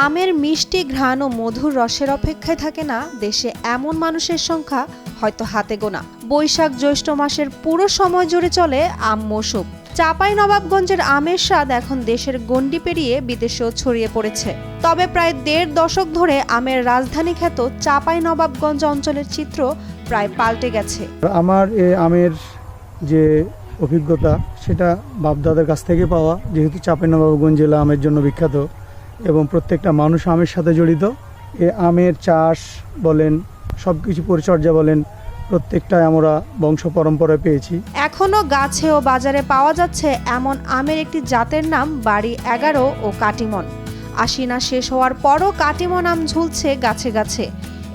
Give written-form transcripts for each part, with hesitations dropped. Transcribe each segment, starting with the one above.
আমের মিষ্টি ঘ্রাণ ও মধুর রসের অপেক্ষায় থাকে না দেশে এমন মানুষের সংখ্যা হয়তো হাতে গোনা। বৈশাখ জ্যৈষ্ঠ মাসের পুরো সময় জুড়ে চলে আম মৌসুম। চাঁপাইনবাবগঞ্জের আমের স্বাদ এখন দেশের গণ্ডি পেরিয়ে বিদেশেও ছড়িয়ে পড়েছে। তবে প্রায় ১.৫ দশক ধরে আমের রাজধানী খ্যাত চাঁপাইনবাবগঞ্জ অঞ্চলের চিত্র প্রায় পাল্টে গেছে। আমার এই আমের যে অভিজ্ঞতা সেটা বাপদাদার কাছ থেকে পাওয়া, যেহেতু চাঁপাইনবাবগঞ্জ জেলা আমের জন্য বিখ্যাত এবং প্রত্যেকটা মানুষ আমের সাথে জড়িত। এই আমের চাষ বলেন, সব কিছু পরিচর্যা বলেন, প্রত্যেকটাই আমরা বংশ পরম্পরায় পেয়েছি। এখনো গাছে ও বাজারে পাওয়া যাচ্ছে এমন আমের একটি জাতের নাম বাড়ি ১১ ও কাটিমন। আশিনা শেষ হওয়ার পরও কাটিমন আম ঝুলছে গাছে গাছে।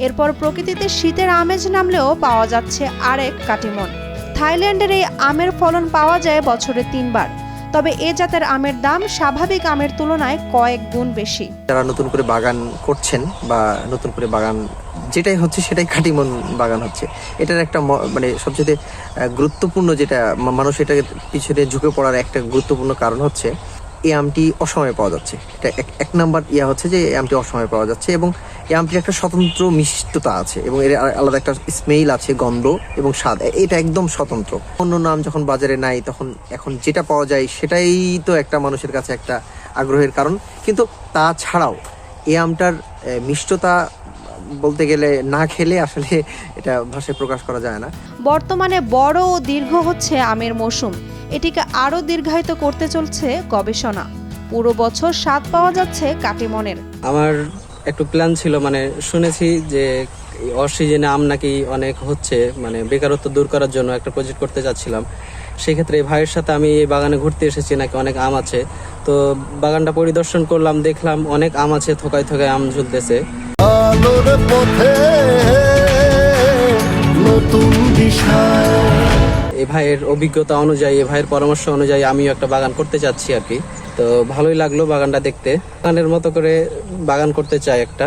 এরপর প্রকৃতিতে শীতের আমেজ নামলেও পাওয়া যাচ্ছে আরেক কাটিমন। থাইল্যান্ডের এই আমের ফলন পাওয়া যায় বছরে ৩ বার। তবে এ জাতের আমের দাম স্বাভাবিক আমের তুলনায় কয়েক গুণ বেশি। যারা নতুন করে বাগান করছেন বা নতুন করে বাগান যেটাই হচ্ছে সেটাই কাটিমন বাগান হচ্ছে, এটার একটা মানে সবচেয়ে গুরুত্বপূর্ণ যেটা মানুষ এটাকে পিছনে ঝুঁকে পড়ার একটা গুরুত্বপূর্ণ কারণ হচ্ছে এই আমটি অসময়ে পাওয়া যাচ্ছে। এটা এক নাম্বার হচ্ছে যে এই আমটি অসময়ে পাওয়া যাচ্ছে এবং এই আমটির একটা স্বতন্ত্র মিষ্টতা আছে এবং এর আলাদা একটা স্মেল আছে, গন্ধ এবং স্বাদ, এটা একদম স্বতন্ত্র। অন্য নাম যখন বাজারে নাই তখন এখন যেটা পাওয়া যায় সেটাই তো একটা মানুষের কাছে একটা আগ্রহের কারণ। কিন্তু তাছাড়াও এই আমটার মিষ্টতা বলতে গেলে না খেলে আসলে এটা ভাষায় প্রকাশ করা যায় না। বর্তমানে বড় ও দীর্ঘ হচ্ছে আমের মৌসুম। এটিকে আরো দীর্ঘায়িত করতে চলছে গবেষণা। পুরো বছর স্বাদ পাওয়া যাচ্ছে কাটিমনের। আমার একটু প্ল্যান ছিল, মানে শুনেছি যে অক্সিজেনে আম নাকি অনেক হচ্ছে, মানে বেকারত্ব দূর করার জন্য একটা প্রজেক্ট করতে যাচ্ছিলাম। সেক্ষেত্রে এই ভাইয়ের সাথে আমি এই বাগানে ঘুরতে এসেছি, নাকি অনেক আম আছে। তো বাগানটা পরিদর্শন করলাম, দেখলাম অনেক আম আছে, থোকায় থোকায় আম ঝুলতেছে। এই ভাইয়ের অভিজ্ঞতা অনুযায়ী, এই ভাইয়ের পরামর্শ অনুযায়ী আমিও একটা বাগান করতে চাচ্ছি আর কি। তো ভালোই লাগলো বাগানটা দেখতে। বাগানের মতো করে বাগান করতে চাই একটা।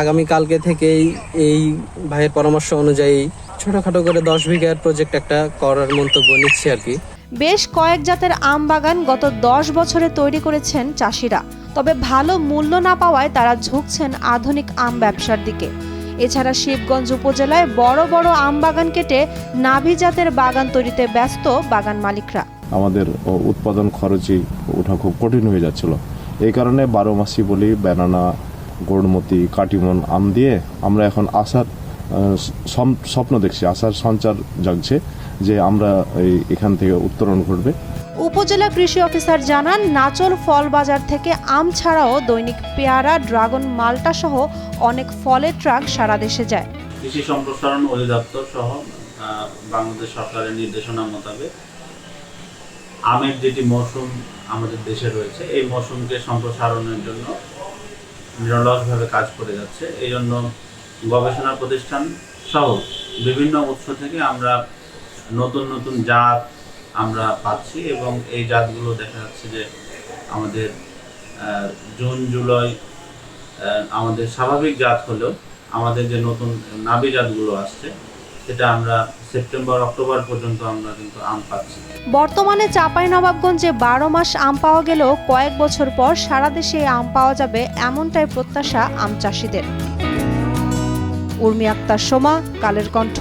আগামী কালকে থেকেই এই ভাইয়ের পরামর্শ অনুযায়ী ছোটখাটো করে 10 বিঘার প্রজেক্ট একটা করার মন্তব্য নিচ্ছি আর কি। বেশ কয়েক জাতের আম বাগান গত 10 বছরে তৈরি করেছেন চাষিরা। তবে ভালো মূল্য না পাওয়ায় তারা ঝুঁকছেন আধুনিক আম ব্যবসার দিকে। এছাড়া শিবগঞ্জ উপজেলায় বড় বড় আম বাগান কেটে নাভি জাতের বাগান তৈরিতে ব্যস্ত বাগান মালিকরা। আমাদের উৎপাদন খরচই ওঠা খুব কঠিন হয়ে যাচ্ছিল। এই কারণে 12 মাসি বলি বেনানা, গোড়মতি, কাটিমন আম দিয়ে আমরা এখন আশার স্বপ্ন দেখছি, আশার সঞ্চার জাগছে যে আমরা এখান থেকে উত্তরণ ঘটবে। উপজেলা কৃষি অফিসার জানান, নাচল ফল বাজার থেকে আম ছাড়াও দৈনিক পেয়ারা, ড্রাগন, মাল্টা সহ অনেক ফলের ট্রাক সারা দেশে যায়। কৃষি সম্প্রসারণ অধিদপ্তর সহ বাংলাদেশ সরকারের নির্দেশনা মোতাবেক আমের যেটি মৌসুম আমাদের দেশে রয়েছে, এই মৌসুমকে সম্প্রসারণের জন্য নিরলসভাবে কাজ করে যাচ্ছে। এই জন্য গবেষণা প্রতিষ্ঠান সহ বিভিন্ন উৎস থেকে আমরা নতুন নতুন জাত আমরা পাচ্ছি এবং এই জাতগুলো দেখা যাচ্ছে যে আমাদের জুন জুলাই আমাদের স্বাভাবিক জাত হলেও আমাদের যে নতুন নাবি জাতগুলো আসছে সেটা আমরা সেপ্টেম্বর অক্টোবর পর্যন্ত আমরা কিন্তু আম পাচ্ছি। বর্তমানে চাঁপাইনবাবগঞ্জে 12 মাস আম পাওয়া গেলেও কয়েক বছর পর সারা দেশে আম পাওয়া যাবে এমনটাই প্রত্যাশা আম চাষিদের। উর্মি আক্তার, সোমা, কালের কণ্ঠ।